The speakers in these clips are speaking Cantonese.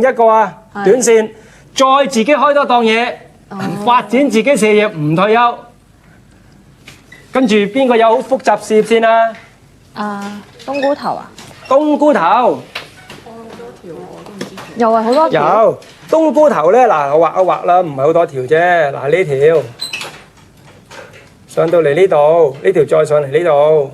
一個啊短線，再自己開多檔嘢，發展自己事業，唔退休。跟住邊個有好複雜事業線啊？冬菇頭啊，冬菇頭又係好多條。有冬菇頭咧，嗱我畫一畫啦，唔係好多條啫。嗱呢條上到嚟呢度，呢條再上嚟呢度。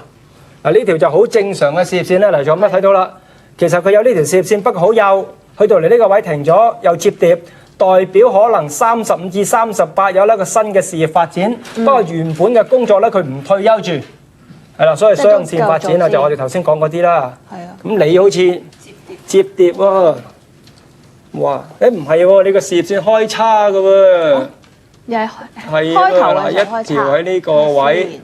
嗱呢條就好正常嘅事業線啦。嚟咗乜睇到啦？其實佢有呢條事業線，不過好幼，去到嚟呢個位停咗，又接疊，代表可能35至38有一個新嘅事業發展。不過原本嘅工作咧，佢唔退休住，係啦，所以雙線發展啊，就我哋頭先講嗰啲啦。係啊。咁你好似接疊喎，哇！唔係喎，你個事業線開叉嘅喎，又係係開頭嗱，一條喺呢個位，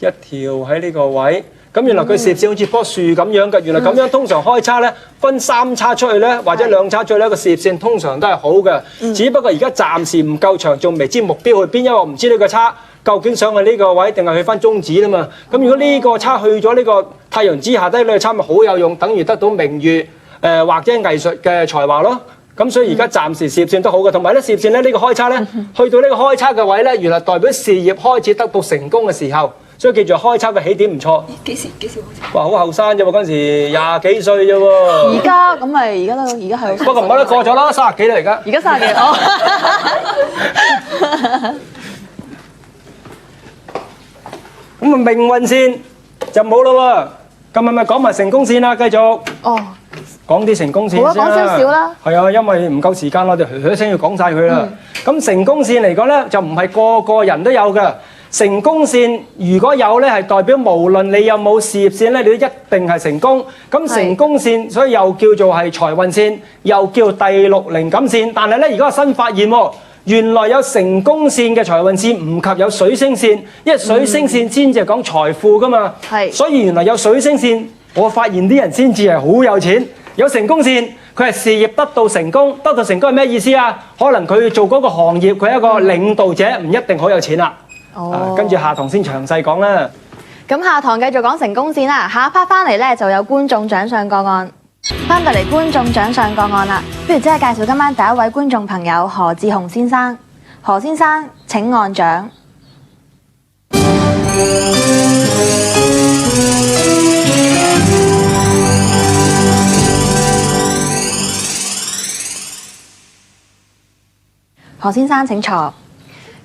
一條喺呢個位。咁原來佢事業線好似棵樹咁樣嘅，原來咁樣通常開叉咧，分3叉出去咧，或者2叉出去咧，個事業線通常都係好嘅。只不過而家暫時唔夠長，仲未知目標去邊，因為我唔知呢個叉究竟想去呢個位定係去翻中指啦嘛。咁如果呢個叉去咗呢個太陽之下低呢個叉咪好有用，等於得到名譽或者藝術嘅才華咯。咁所以而家暫時事業線都好嘅，同埋咧事業線咧呢個開叉咧，去到呢個開叉嘅位咧，原來代表事業開始得到成功嘅時候。所以記住開叉嘅起點唔錯。幾時開始？哇，好後生啫喎，嗰陣時20幾歲啫喎。而家咁咪而家係不過唔好得過咗啦，30幾啦而家。而家30幾哦。咁啊命運線就冇啦喎，今日咪講埋成功線啦，繼續。哦。講啲成功線先啦。好啊，講少少啦。係啊，因為唔夠時間，我哋噓聲要講晒佢啦。咁成功線嚟講咧，就唔係個個人都有嘅。成功線如果有咧，係代表無論你有冇事業線咧，你都一定係成功。咁成功線，所以又叫做係財運線，又叫第6靈感線。但係咧，而家有新發現喎，原來有成功線嘅財運線唔及有水星線，因為水星線先至係講財富噶嘛。係，所以原來有水星線，我發現啲人先至係好有錢。有成功線，佢係事業得到成功，得到成功係咩意思啊？可能佢做嗰個行業，佢係一個領導者，唔一定好有錢啦。跟住下堂先詳細講啦。咁下堂繼續講成功線啦。下一 part 翻嚟咧就有觀眾獎賞個案。翻到嚟觀眾獎賞個案啦，不如即係介紹今晚第一位觀眾朋友何志雄先生。何先生請按獎。何先生請坐。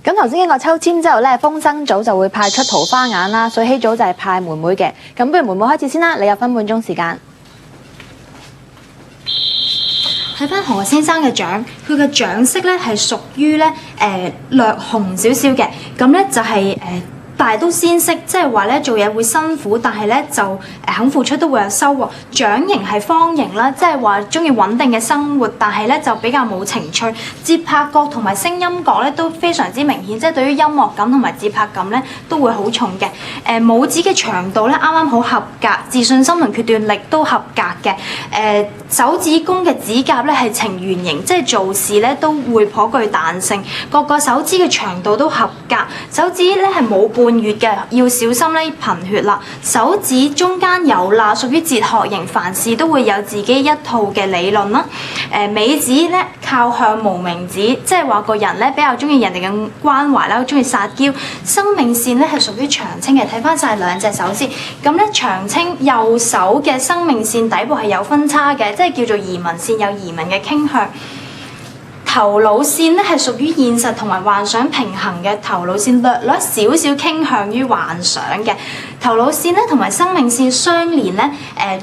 咁頭先經過抽籤之後咧，風生組就會派出桃花眼啦，水喜組就係派妹妹嘅。咁不如妹妹開始先啦，你有分半鐘時間。睇翻何先生嘅獎，佢嘅獎色咧係屬於咧略紅少少嘅，咁咧就係但係都鮮色，即係話咧做嘢會辛苦，但係咧就肯付出都會有收穫。獎型係方形啦，即係話中意穩定嘅生活，但係咧就比較冇情趣。節拍角同埋聲音角咧都非常之明顯，即係對於音樂感同埋節拍感咧都會好重嘅。拇指嘅長度咧啱啱好合格，自信心同決斷力都合格嘅。手指公嘅指甲咧係呈圓形，即係做事咧都會頗具彈性。各個手指嘅長度都合格，手指咧係冇半月嘅，要小心咧貧血啦。手指中間有罅，屬於哲學型，凡事都會有自己一套嘅理論啦。尾指咧靠向無名指，即係話個人咧比較中意人哋嘅關懷啦，中意撒嬌。生命線咧係屬於長青嘅，睇翻晒兩隻手先。咁咧長青右手嘅生命線底部係有分叉嘅，即係叫做移民線，有移民嘅傾向。頭腦線咧係屬於現實同埋幻想平衡嘅，頭腦線略少少傾向於幻想嘅。頭腦線咧同埋生命線相連咧，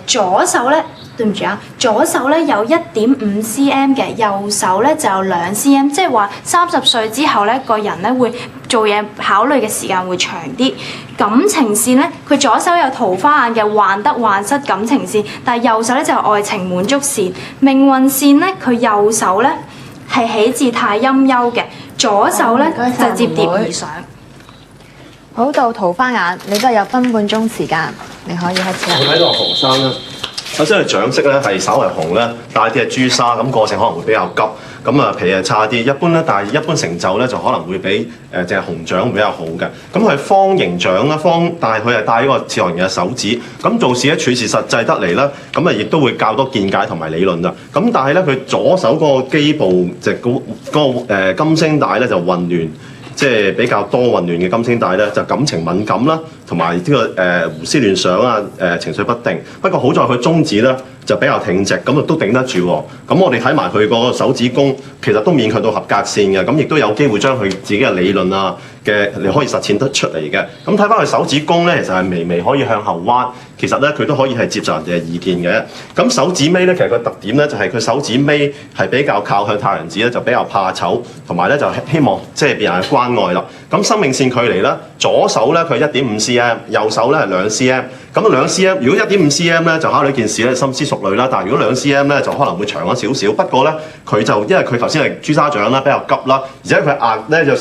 左手咧對唔住啊，左手咧有1.5 cm 嘅，右手咧就有2 cm， 即係話30歲之後咧個人咧會做嘢考慮嘅時間會長啲。感情線咧，佢左手有桃花眼嘅，患得患失感情線，但係右手咧就係愛情滿足線。命運線咧，佢右手咧係喜字太陰優嘅，左手咧就接疊而上。好，到桃花眼，你都係有分半鐘時間，你可以開始啦。我睇到何生啦，首先佢長色咧係稍為紅咧，帶啲係朱砂，咁個性可能會比較急，咁啊皮係差啲。一般咧，但係一般成就咧就可能會比淨係紅掌比較好嘅。咁佢係方形掌啦，但係佢係帶一個自然嘅手指，咁做事咧處事實際得嚟啦，咁啊亦都會較多見解同埋理論啦。咁但係咧佢左手嗰個基部就金星帶咧就混亂。即係比較多混亂嘅金星帶咧，就感情敏感啦，同埋呢個胡思亂想啊，情緒不定。不過好在佢中指咧就比較挺直，咁啊都頂得住喎。咁我哋睇埋佢個手指公，其實都勉強到合格線嘅，咁亦都有機會將佢自己嘅理論啊你可以實踐得出嚟嘅。咁睇翻佢手指公咧，其實係微微可以向後彎，其實咧佢都可以係接受人哋嘅意見嘅。咁手指尾咧，其實個特點咧就係佢手指尾係比較靠向太陽指咧，就比較怕醜，同埋咧就希望即係別人嘅關愛啦。咁生命線距離咧，左手咧佢1.5 cm， 右手咧係2 cm。咁2 cm， 如果1.5 cm 咧就考慮件事咧深思熟慮啦，但係如果2 cm 咧就可能會長咗少少。不過咧佢就因為佢頭先係朱砂掌啦，比較急啦，而且佢額咧就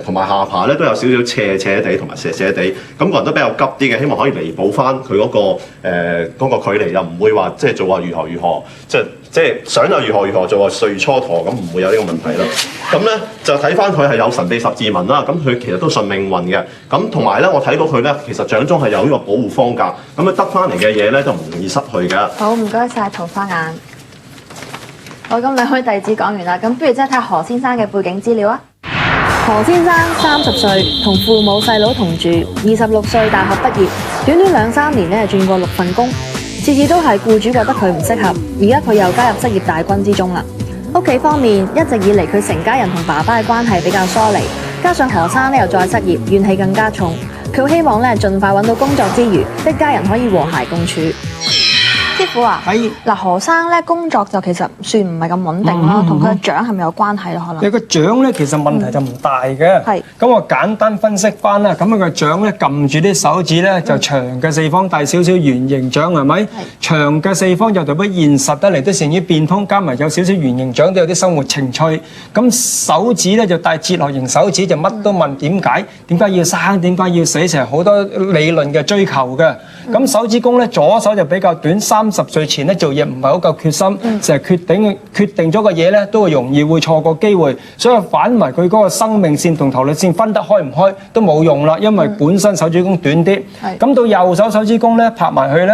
同埋下巴咧都有少少斜地同埋斜地，咁個人都比較急啲嘅，希望可以彌補翻佢嗰個距離，又唔會話即係做話如何，即係想又如何做話歲蹉跎，咁唔會有呢個問題啦。咁咧就睇翻佢係有神秘十字紋啦，咁佢其實都順命運嘅。咁同埋咧，我睇到佢咧其實掌中係有呢個保護方格，咁佢得翻嚟嘅嘢咧就唔容易失去嘅。好，唔該晒桃花眼。好，咁兩位弟子講完啦，咁不如即係睇下何先生嘅背景資料啊。何先生30歲，同父母細佬同住，26歲大學畢業，短短2-3年咧轉過6份工，次次都係僱主覺得佢唔適合，而家佢又加入職業大軍之中啦。屋企方面，一直以嚟佢成家人同爸爸嘅關係比較疏離，加上何生咧又再失業，怨氣更加重。佢好希望咧盡快揾到工作之餘，一家人可以和諧共處。師傅啊，嗱何生咧工作就其實算唔係咁穩定啦，同佢嘅掌係咪有關係咧？可能你個掌咧其實問題就唔大嘅。係咁我簡單分析翻啦。咁佢個掌咧撳住啲手指咧就長嘅四方，大少少圓形掌係咪？長嘅四方就代表現實得嚟，都善於變通，加埋有少少圓形掌都有啲生活情趣。咁手指咧就帶哲學型手指，就乜都問點解要生，點解要死，成好多理論嘅追求嘅。咁手指公咧左手就比較短，30歲前咧做嘢唔係好夠決心，成日決定咗個嘢咧都會容易會錯過機會，所以反為佢嗰個生命線同頭腦線分得開唔開都冇用啦，因為本身手指公短啲。咁到右手手指公咧拍埋去咧，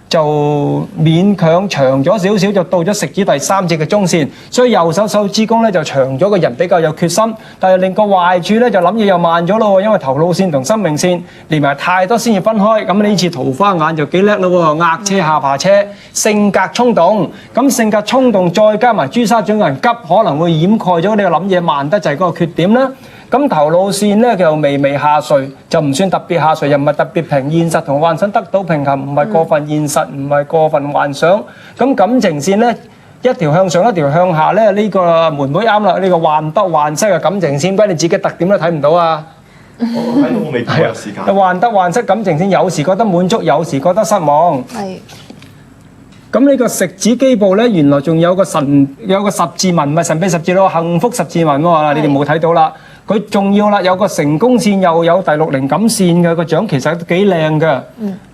就勉強長咗少少，就到咗食指第3節嘅中線，所以右手手指公咧就長咗，個人比較有決心，但係另個壞處咧就諗嘢又慢咗咯，因為頭腦線同生命線連埋太多先至分開。咁呢次桃花眼就幾叻咯，額車下巴車，性格衝動，咁性格衝動再加埋朱砂掌人急，可能會掩蓋咗你個諗嘢慢得滯嗰個缺點啦。咁頭腦線咧就微微下垂，就唔算特別下垂，又唔係特別平，現實同幻想得到平衡，唔係過分現實，唔係過分幻想。咁感情線咧一條向上一條向下咧，呢個妹妹啱啦，呢個患得患失嘅感情線，俾你自己特點都睇唔到啊！我睇到我未睇有時間。患得患失感情線，有時覺得滿足，有時覺得失望。係。咁呢個食指基部咧，原來仲有個十字紋，唔係神秘十字咯，幸福十字紋喎，你哋冇睇到啦。佢仲要啦，有個成功線，又有第6靈感線嘅個掌，其實都幾靚嘅，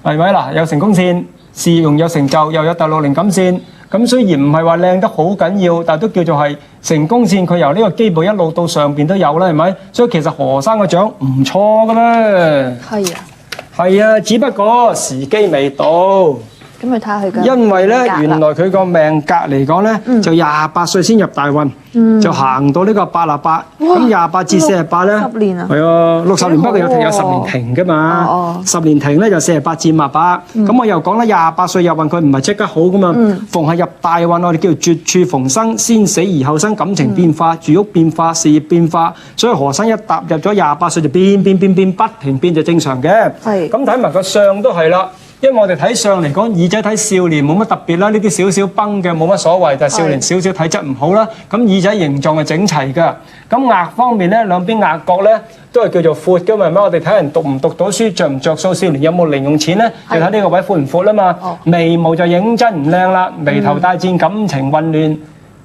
係咪嗱？有成功線，事業有成就，又有第6靈感線。咁雖然唔係話靚得好緊要，但係都叫做係成功線。佢由呢個基部一路到上邊都有啦，係咪？所以其實何生個掌唔錯嘅咧。係啊，係啊，只不過時機未到。咁你睇下佢嘅，因為咧，原來佢個命格嚟講咧，就28歲先入大運，就行到呢個88。咁28至48咧，10年啊，係啊，60年不過有10年停㗎嘛。10年停咧就48至58。咁我又講啦，28歲入運佢唔係即刻好㗎嘛。逢係入大運，我哋叫絕處逢生，先死而後生，感情變化、住屋變化、事業變化。所以何生一踏入咗28歲就變，不停變就正常嘅。係。咁睇埋個相都係啦。因為我哋睇相嚟講，耳仔睇少年冇乜特別啦，呢啲少少崩嘅冇乜所謂，但係少年少少體質唔好啦。咁耳仔形狀係整齊㗎。咁額方面咧，兩邊額角咧都係叫做闊㗎嘛。我哋睇人讀唔讀到書，着唔着數，少年有冇零用錢咧，就睇呢個位闊唔闊啊嘛。眉毛就認真唔靚啦，眉頭帶箭，感情混亂，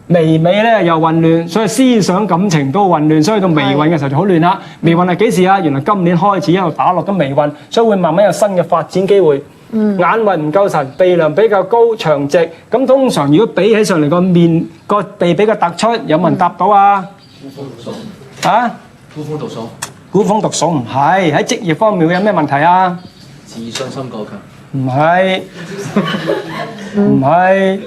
眉尾咧又混亂，所以思想感情都混亂，所以到眉運嘅時候就好亂啦。眉運係幾時啊？原來今年開始一路打落緊眉運，所以會慢慢有新嘅發展機會。眼運唔夠神，鼻梁比較高長直。咁通常如果比起上嚟個面個鼻比較突出，有冇人答到啊？啊？孤峰獨爽，孤峰獨爽唔係，喺職業方面會有咩問題啊？自信心過強。唔係，唔係，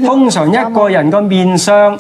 通常一個人個面相